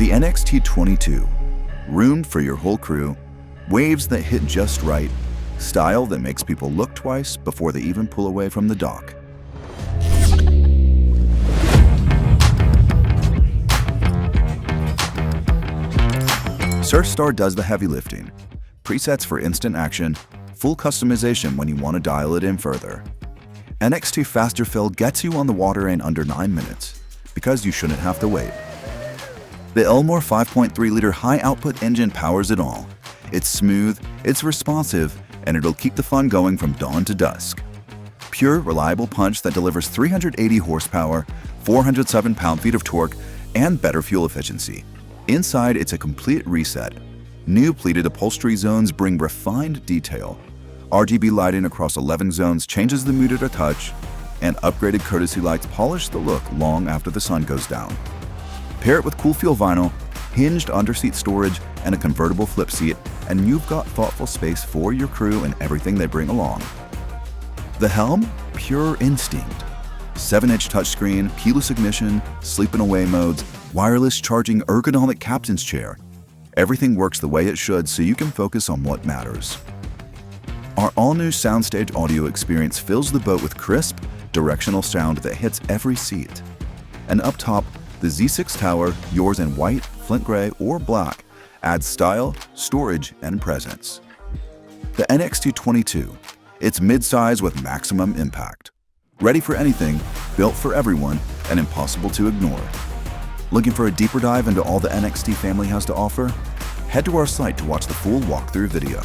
The NXT22, room for your whole crew, waves that hit just right, style that makes people look twice before they even pull away from the dock. Surfstar does the heavy lifting. Presets for instant action, full customization when you want to dial it in further. NXT Faster Fill gets you on the water in under 9 minutes, because you shouldn't have to wait. The Elmore 5.3-liter high-output engine powers it all. It's smooth, it's responsive, and it'll keep the fun going from dawn to dusk. Pure, reliable punch that delivers 380 horsepower, 407 pound-feet of torque, and better fuel efficiency. Inside, it's a complete reset. New pleated upholstery zones bring refined detail. RGB lighting across 11 zones changes the mood at a touch, and upgraded courtesy lights polish the look long after the sun goes down. Pair it with cool feel vinyl, hinged underseat storage, and a convertible flip seat, and you've got thoughtful space for your crew and everything they bring along. The helm? Pure instinct. 7-inch touchscreen, keyless ignition, sleep and away modes, wireless charging, ergonomic captain's chair. Everything works the way it should so you can focus on what matters. Our all-new soundstage audio experience fills the boat with crisp, directional sound that hits every seat. And up top, the Z6 Tower, yours in white, flint gray, or black, adds style, storage, and presence. The NXT22, it's mid-size with maximum impact. Ready for anything, built for everyone, and impossible to ignore. Looking for a deeper dive into all the NXT family has to offer? Head to our site to watch the full walkthrough video.